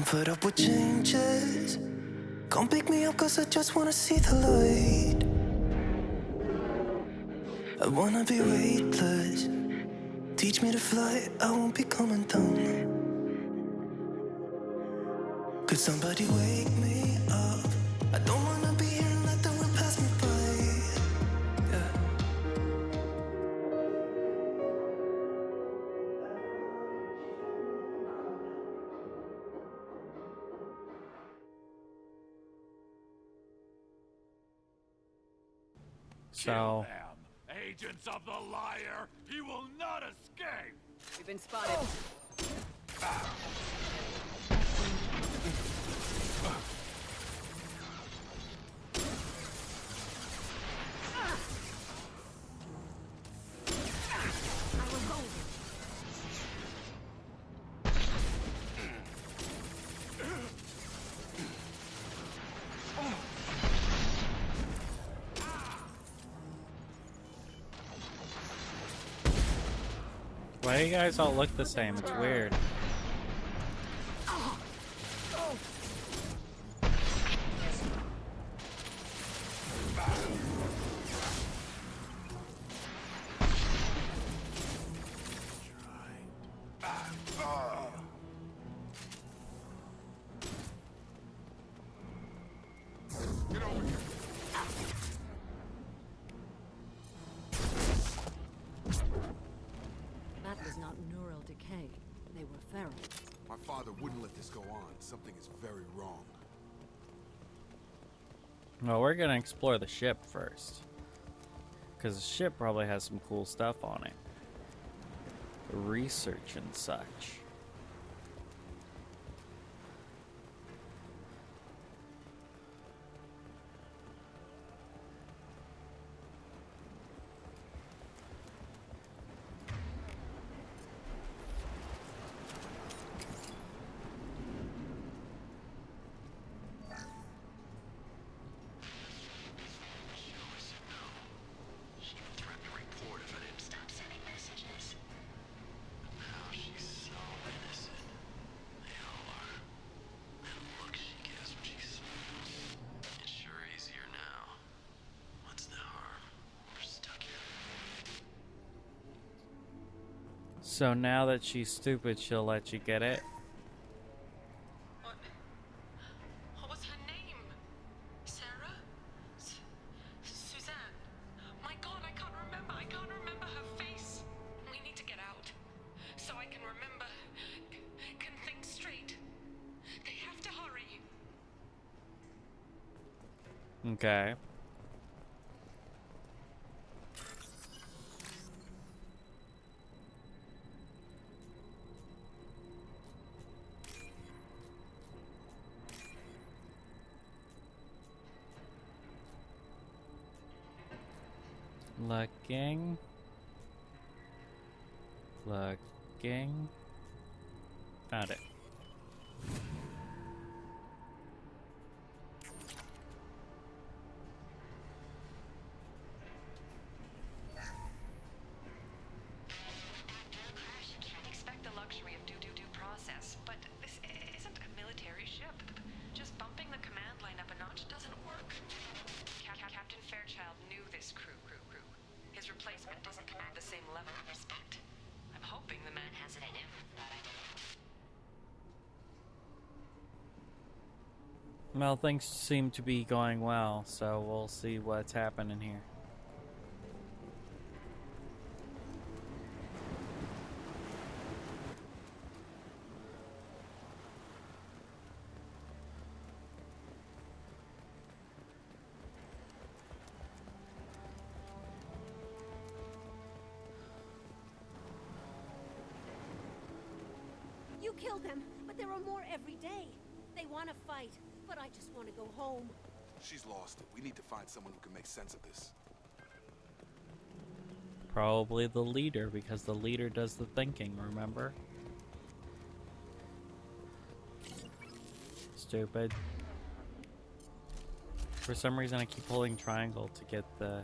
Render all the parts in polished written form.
fed up with changes. Come pick me up cause I just wanna see the light. I wanna be weightless. Teach me to fly, I won't be coming down. Could somebody wake me up? I don't wanna be here and let the world pass me by. Yeah. So, agents of the liar, he will not escape. We've been spotted. why do you guys all look the same? It's weird. Get over here. That was not neural decay. They were feral. My father wouldn't let this go on. Something is very wrong. Well, we're gonna explore the ship first. Because the ship probably has some cool stuff on it. Research and such. So now that she's stupid, she'll let you get it? What was her name? Sarah? Suzanne? My God, I can't remember. I can't remember her face. We need to get out. So I can remember. Can think straight. They have to hurry. Okay. Looking. Found it. Expect the luxury of due process, but this isn't a military ship. Just bumping the command line up a notch doesn't work. Captain Fairchild knew this crew. His replacement doesn't command the same level of respect. I'm hoping the man has it in him, but I don't. Well, things seem to be going well, so we'll see what's happening here. You killed them, but there are more every day. They want to fight, but I just want to go home. She's lost it. We need to find someone who can make sense of this. Probably the leader, because the leader does the thinking, remember? Stupid. For some reason I keep holding triangle to get the...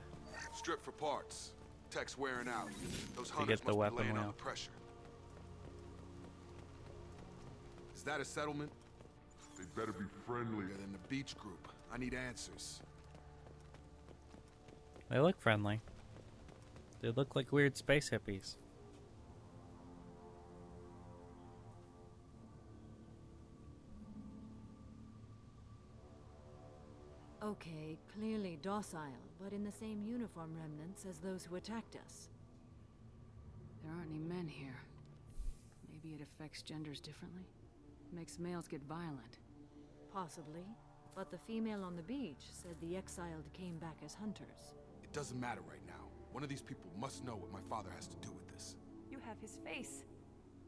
Strip for parts. Tech's wearing out. Those To hunters get the must be weapon laying on wheel. the pressure. Is that a settlement? They better be friendlier than the beach group. I need answers. They look friendly. They look like weird space hippies. Okay, clearly docile, but in the same uniform remnants as those who attacked us. There aren't any men here. Maybe it affects genders differently? Makes males get violent. Possibly, but the female on the beach said the exiled came back as hunters. It doesn't matter right now. One of these people must know what my father has to do with this. You have his face.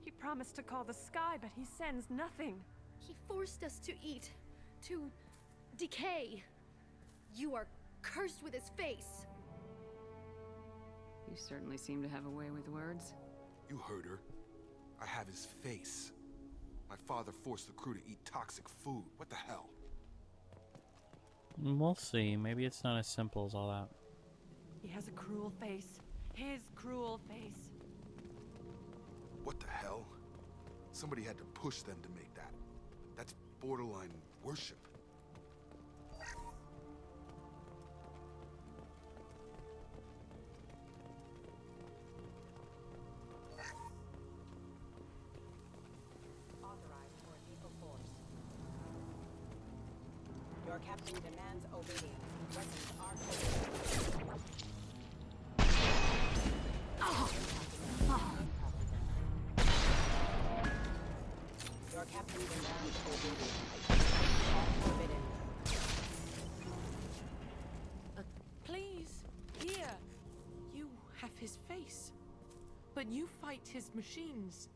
He promised to call the sky, but he sends nothing. He forced us to eat, to decay. You are cursed with his face. You certainly seem to have a way with words. You heard her. I have his face. My father forced the crew to eat toxic food. What the hell? We'll see. Maybe it's not as simple as all that. He has a cruel face. His cruel face. What the hell? Somebody had to push them to make that. That's borderline worship. Authorized for lethal force. Your captain demands obedience. Weapons are clear. Your captain demands obedience. All forbidden. Please, here. You have his face. But you fight his machines.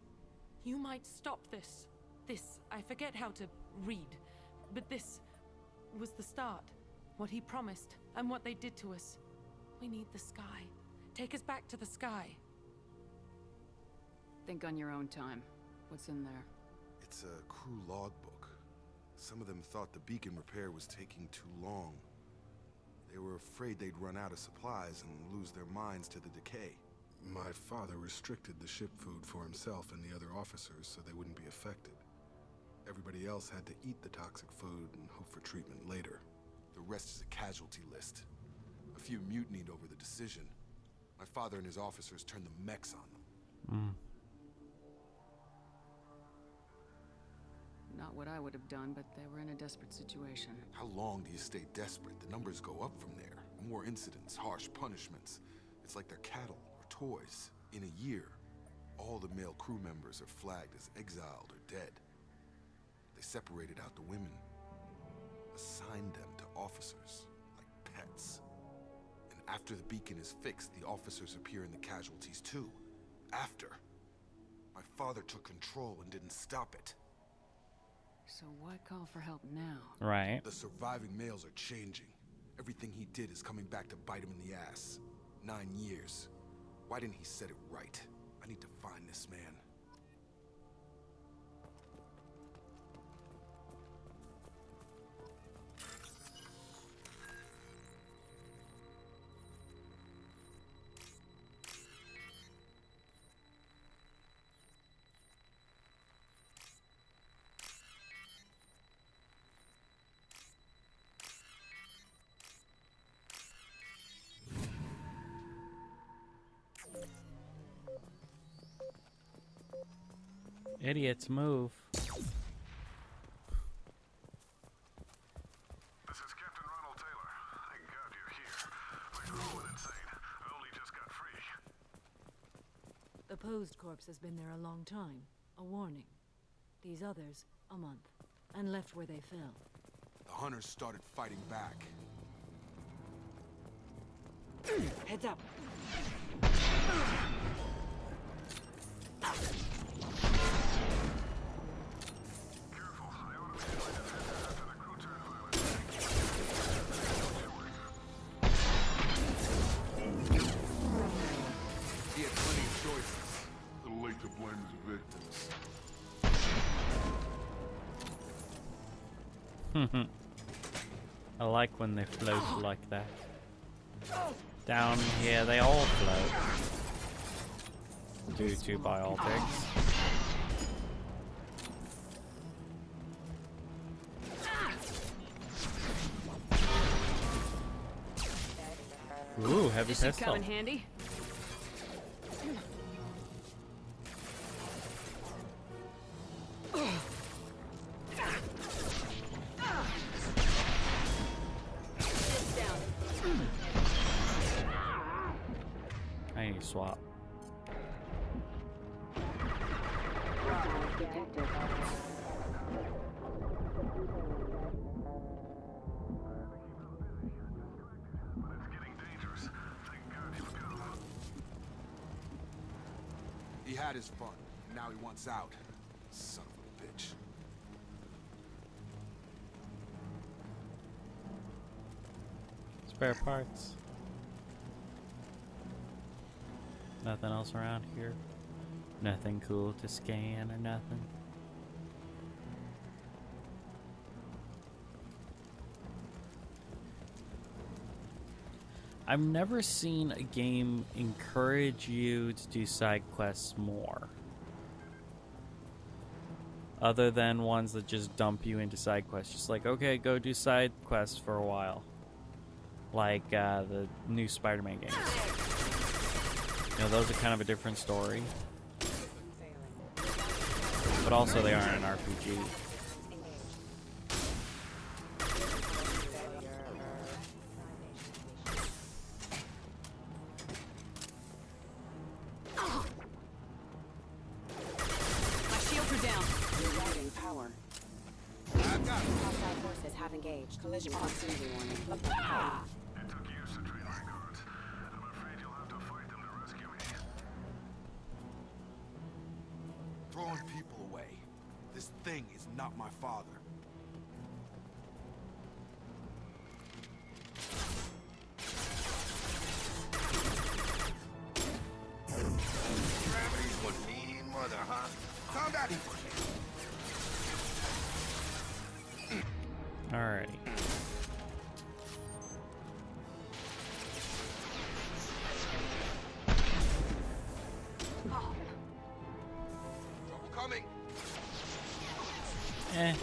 You might stop this. This, I forget how to read. But this was the start. What he promised, and what they did to us. We need the sky. Take us back to the sky. Think on your own time. What's in there? It's a crew logbook. Some of them thought the beacon repair was taking too long. They were afraid they'd run out of supplies and lose their minds to the decay. My father restricted the ship food for himself and the other officers so they wouldn't be affected. Everybody else had to eat the toxic food and hope for treatment later. The rest is a casualty list. A few mutinied over the decision. My father and his officers turned the mechs on them. Not what I would have done, but they were in a desperate situation. How long do you stay desperate? The numbers go up from there. More incidents, harsh punishments. It's like they're cattle or toys. In a year, all the male crew members are flagged as exiled or dead. They separated out the women, assigned them to officers, like pets. And after the beacon is fixed, the officers appear in the casualties too. After. My father took control and didn't stop it. So why call for help now? Right. The surviving males are changing. Everything he did is coming back to bite him in the ass. 9 years. Why didn't he set it right? I need to find this man. Idiots, move. This is Captain Ronald Taylor. Thank God you're here. We're rolling insane. I only just got free. The posed corpse has been there a long time. A warning. These others, a month. And left where they fell. The hunters started fighting back. Heads up. Careful. I ought to be able to defend it after the crew turned violent. He had plenty of choices. A little late to blame his victims. I like when they float like that. Down here, they all float. Due to biotics. Ooh, heavy This should pistol. come in handy. I need to swap. He had his fun. Now he wants out. Son of a bitch. Spare parts. Nothing else around here. Nothing cool to scan or nothing. I've never seen a game encourage you to do side quests more. Other than ones that just dump you into side quests. Just like, okay, go do side quests for a while. Like the new Spider-Man games. You know, those are kind of a different story. But also they aren't an RPG. My shields are down. Rerouting power. Hostile forces have engaged. Collision proximity warning. It took years to train my guards. I'm afraid you'll have to fight them to rescue me. Throwing people away. This thing is not my father. Gravity's one mean mother, huh? Calm down, Alrighty. Trouble coming. Eh.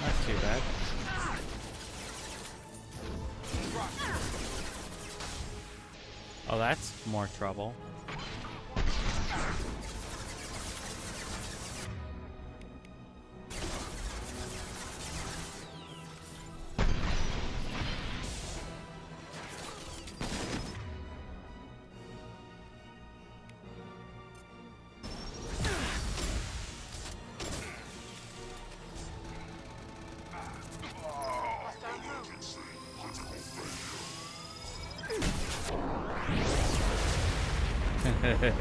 Not too bad. Oh, that's more trouble. Need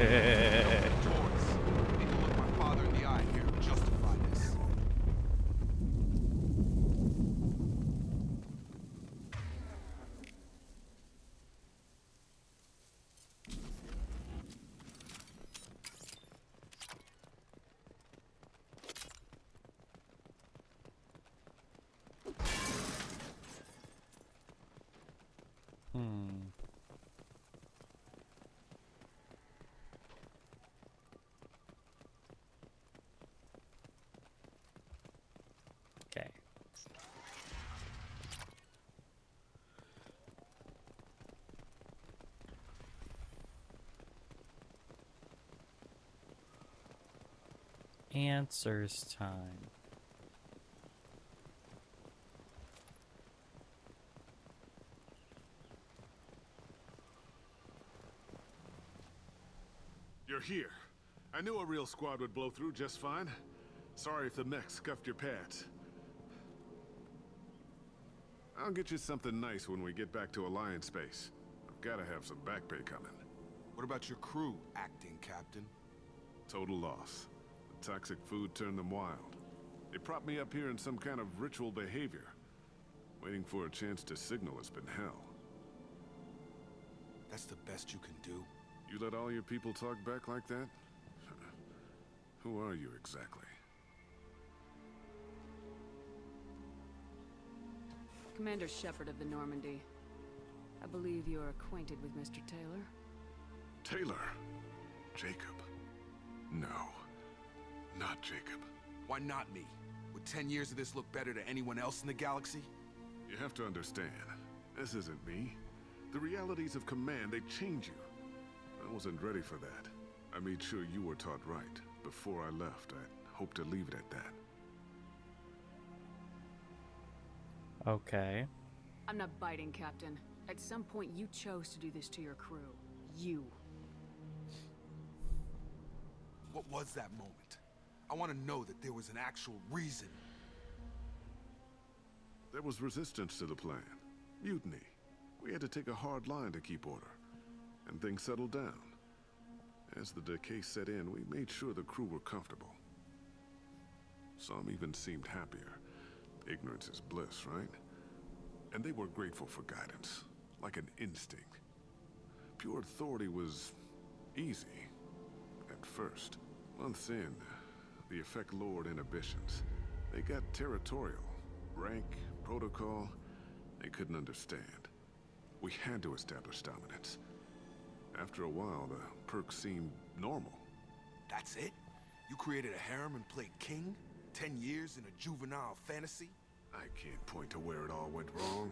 to look my father in the eye here to justify this. Okay. Answers time. You're here. I knew a real squad would blow through just fine. Sorry if the mech scuffed your pads. I'll get you something nice when we get back to Alliance space. I've gotta have some back pay coming. What about your crew, acting captain? Total loss. The toxic food turned them wild. They propped me up here in some kind of ritual behavior. Waiting for a chance to signal has been hell. That's the best you can do? You let all your people talk back like that? Who are you exactly? Commander Shepard of the Normandy. I believe you're acquainted with Mr. Taylor. Taylor? Jacob? No. Not Jacob. Why not me? Would 10 years of this look better to anyone else in the galaxy? You have to understand, This isn't me. The realities of command, they change you. I wasn't ready for that. I made sure you were taught right. Before I left, I hope to leave it at that. Okay. I'm not biting, Captain. At some point, you chose to do this to your crew. You. What was that moment? I want to know that there was an actual reason. There was resistance to the plan. Mutiny. We had to take a hard line to keep order. And things settled down. As the decay set in, we made sure the crew were comfortable. Some even seemed happier. Ignorance is bliss, right? And they were grateful for guidance, like an instinct. Pure authority was easy, at first. Months in, the effect lowered inhibitions. They got territorial. Rank, protocol, they couldn't understand. We had to establish dominance. After a while, the perks seemed normal. That's it? You created a harem and played king? 10 years in a juvenile fantasy? I can't point to where it all went wrong.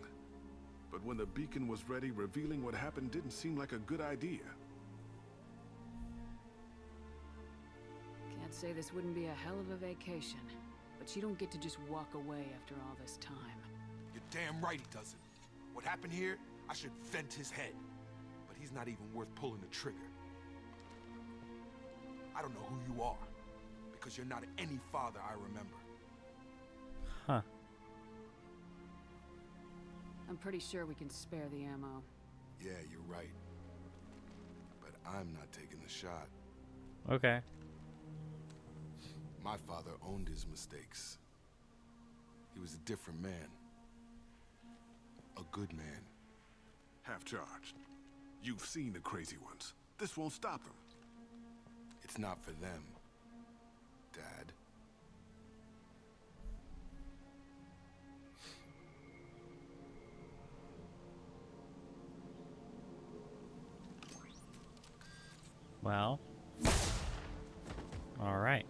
But when the beacon was ready, revealing what happened didn't seem like a good idea. Can't say this wouldn't be a hell of a vacation. But you don't get to just walk away after all this time. You're damn right he doesn't. What happened here, I should vent his head. But he's not even worth pulling the trigger. I don't know who you are, because you're not any father I remember. Huh. I'm pretty sure we can spare the ammo. Yeah, you're right. But I'm not taking the shot. Okay. My father owned his mistakes. He was a different man. A good man. Half-charged. You've seen the crazy ones. This won't stop them. It's not for them, Dad. Well. All right.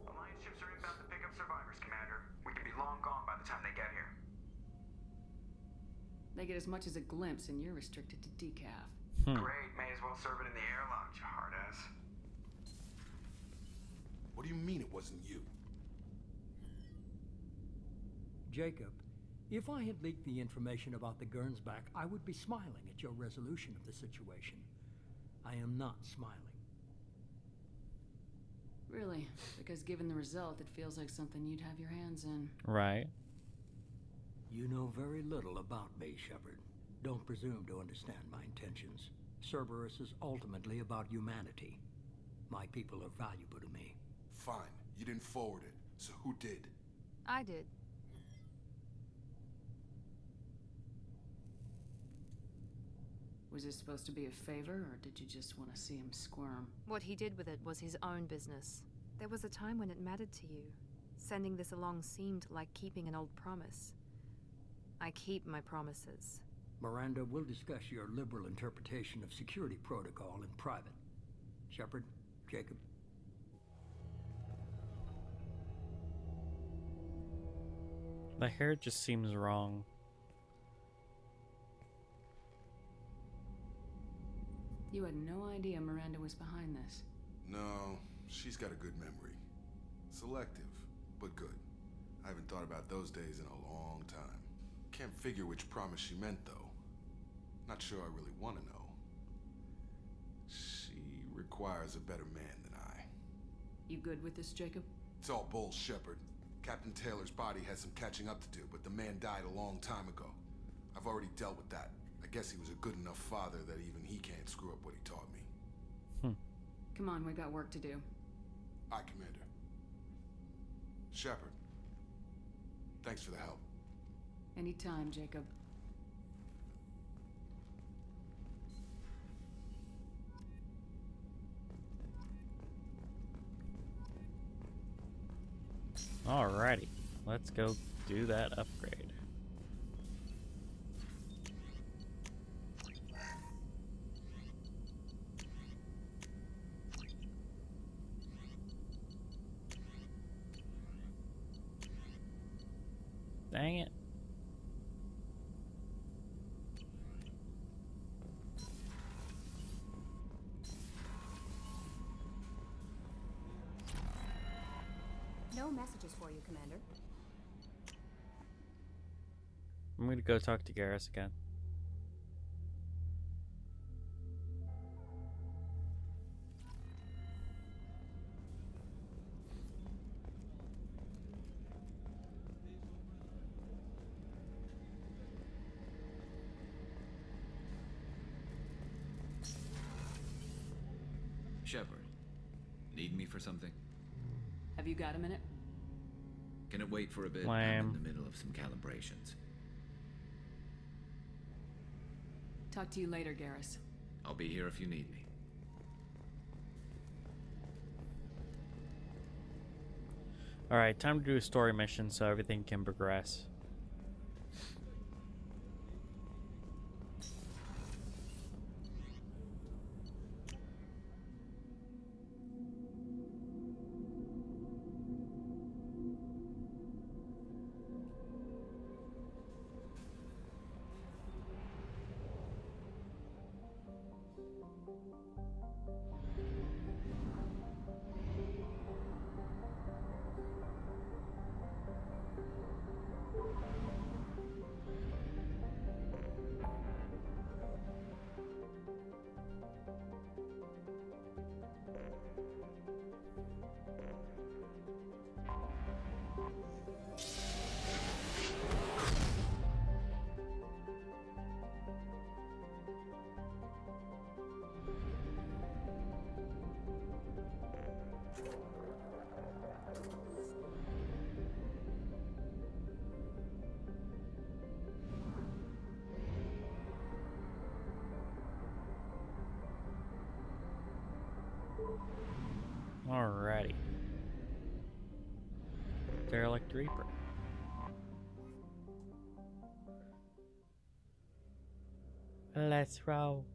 Alliance ships are inbound to pick up survivors, Commander. We could be long gone by the time they get here. They get as much as a glimpse, and you're restricted to decaf. Great, may as well serve it in the airlock, you hard ass. What do you mean it wasn't you? Jacob, if I had leaked the information about the Gernsback, I would be smiling at your resolution of the situation. I am not smiling. Really? Because given the result, it feels like something you'd have your hands in. Right. You know very little about me, Shepard. Don't presume to understand my intentions. Cerberus is ultimately about humanity. My people are valuable to me. Fine. You didn't forward it. So who did? I did. Was this supposed to be a favor, or did you just want to see him squirm? What he did with it was his own business. There was a time when it mattered to you. Sending this along seemed like keeping an old promise. I keep my promises. Miranda, we'll discuss your liberal interpretation of security protocol in private. Shepard, Jacob. The hair just seems wrong. You had no idea Miranda was behind this. No, she's got a good memory. Selective, but good. I haven't thought about those days in a long time. Can't figure which promise she meant, though. Not sure I really want to know. She requires a better man than I. You good with this, Jacob? It's all bull, Shepard. Captain Taylor's body has some catching up to do, but the man died a long time ago. I've already dealt with that. I guess he was a good enough father that even he can't screw up what he taught me. Come on, we got work to do. Aye, Commander. Shepard. Thanks for the help. Anytime, Jacob. Alrighty, let's go do that upgrade. Dang it. No messages for you, Commander. I'm gonna go talk to Garrus again. Shepard, need me for something? Have you got a minute? Can it wait for a bit? Lame. I'm in the middle of some calibrations. Talk to you later, Garrus. I'll be here if you need me. Alright, time to do a story mission so everything can progress. Alrighty. Derelict Reaper. Let's roll.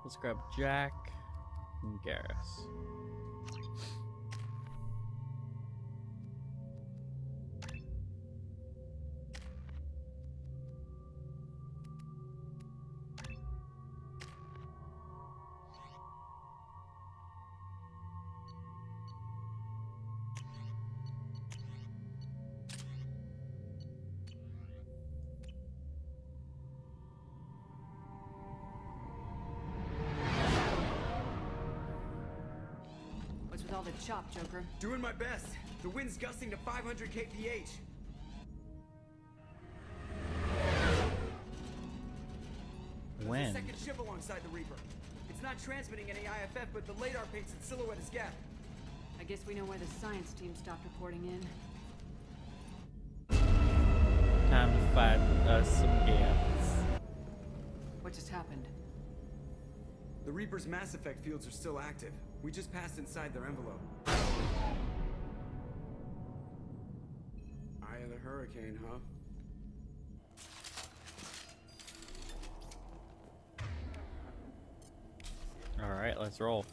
Let's grab Jack and Garrus. All the chop, Joker. Doing my best. The wind's gusting to 500 kph. When? There's a second ship alongside the Reaper. It's not transmitting any IFF, but the radar paints its silhouette as Gap. I guess we know why the science team stopped reporting in. Time to fight us some Gaps. What just happened? The Reaper's mass effect fields are still active. We just passed inside their envelope. Eye of the hurricane, huh? Alright, let's roll.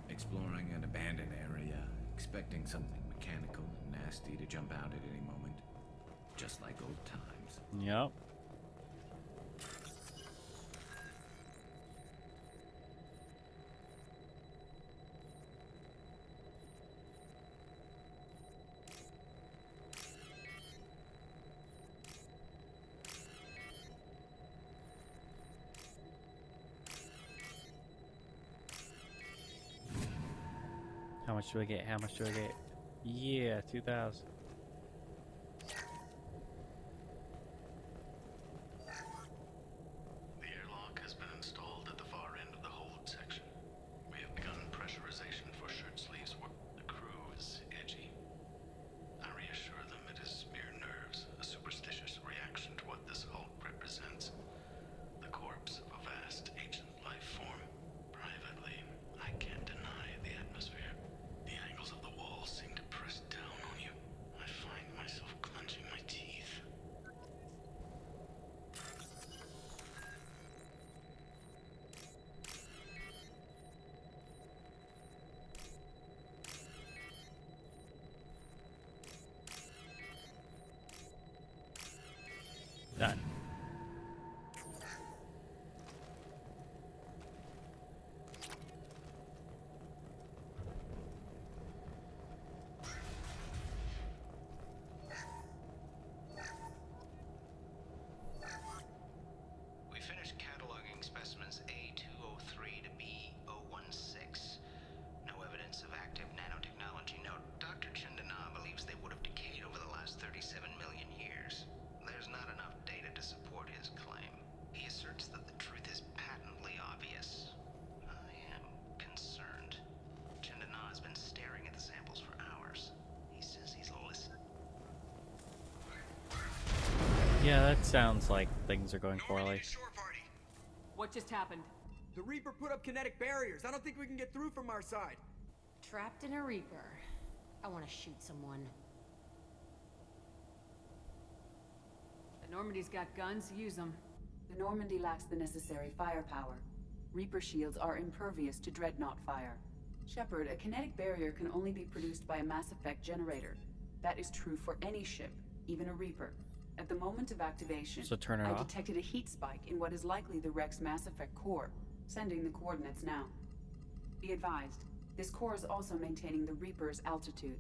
Exploring an abandoned area, expecting something mechanical and nasty to jump out at any moment. Just like old times. Yep. How much do I get? How much do I get? Yeah, 2,000. The airlock has been installed at the far end of the hold section. We have begun pressurization for shirt sleeves work. The crew is edgy. I reassure them it is mere nerves, a superstitious reaction to what this hulk represents. The corpse of a vast ancient life form. Privately, I can't deny the atmosphere Yeah, that sounds like things are going poorly. What just happened? The Reaper put up kinetic barriers. I don't think we can get through from our side. Trapped in a Reaper. I want to shoot someone. The Normandy's got guns, use them. The Normandy lacks the necessary firepower. Reaper shields are impervious to dreadnought fire. Shepard, a kinetic barrier can only be produced by a Mass Effect generator. That is true for any ship, even a Reaper. At the moment of activation, So turn it I off. detected a heat spike in what is likely the Wreck's Mass Effect core, sending the coordinates now. Be advised, this core is also maintaining the Reaper's altitude.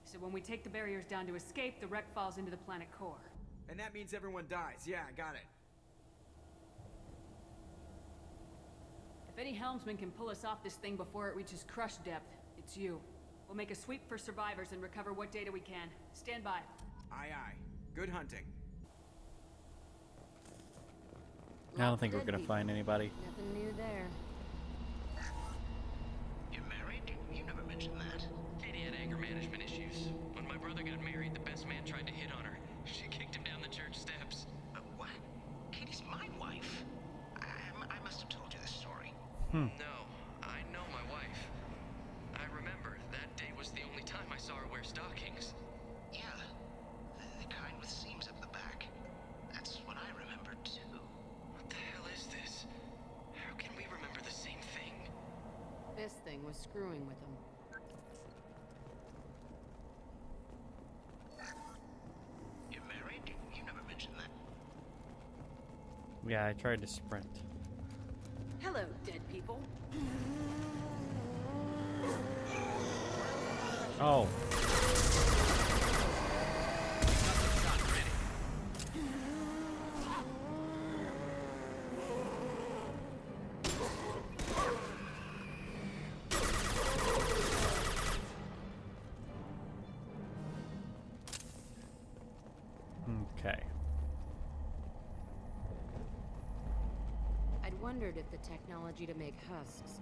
So when we take the barriers down to escape, the wreck falls into the planet core. And that means everyone dies. Yeah, I got it. If any helmsman can pull us off this thing before it reaches crush depth, it's you. We'll make a sweep for survivors and recover what data we can. Stand by. Aye, aye. Good hunting. I don't think we're gonna find anybody. Nothing new there. You're married? You never mentioned that. Katie had anger management issues. When my brother got married, the best man tried to hit on her. She kicked him down the church steps. What? Katie's my wife. I must have told you this story. No, I know my wife. I remember that day was the only time I saw her wear stockings. Yeah, the kind with seams up the back. That's what I remember too. What the hell is this? How can we remember the same thing? This thing was screwing with him. You're married? You never mentioned that. Yeah, I tried to sprint. Hello, dead people. Oh. Okay. I'd wondered if the technology to make husks.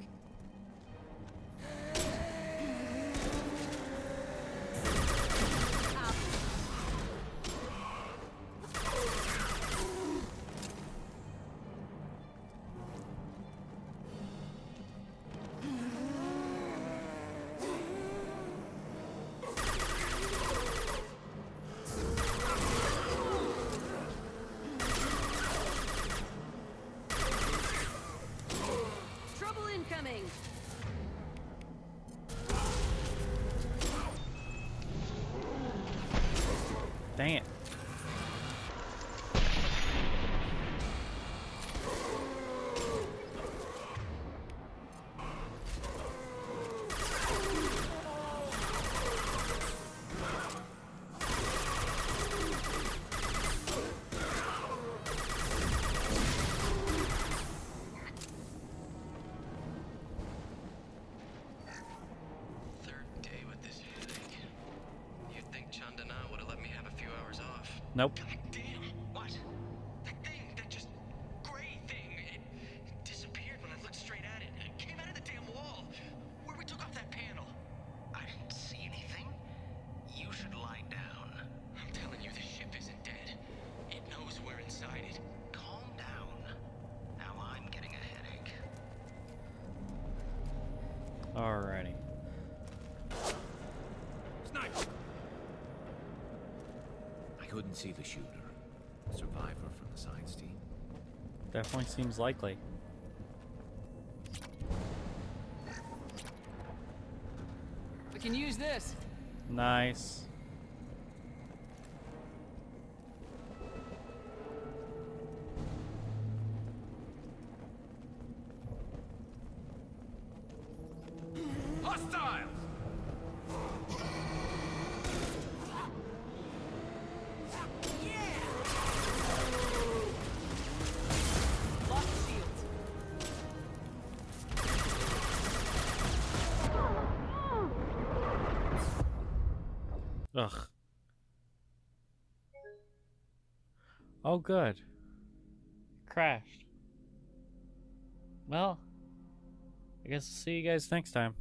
Trouble incoming! Dang it. Third day with this headache. You'd think Chandana would have let me have a few hours off. Nope. God damn! What? That thing, that just gray thing, it disappeared when I looked straight at it. It came out of the damn wall. Where we took off that panel. I didn't see anything. You should lie down. I'm telling you, the ship isn't dead. It knows we're inside it. Calm down. Now I'm getting a headache. Alrighty. Sniper! I couldn't see the shooter. Survivor from the science team. Definitely seems likely. We can use this. Nice. Hostiles! Lock the shields. Ugh. Oh, good. Crashed. Well, I guess I'll see you guys next time.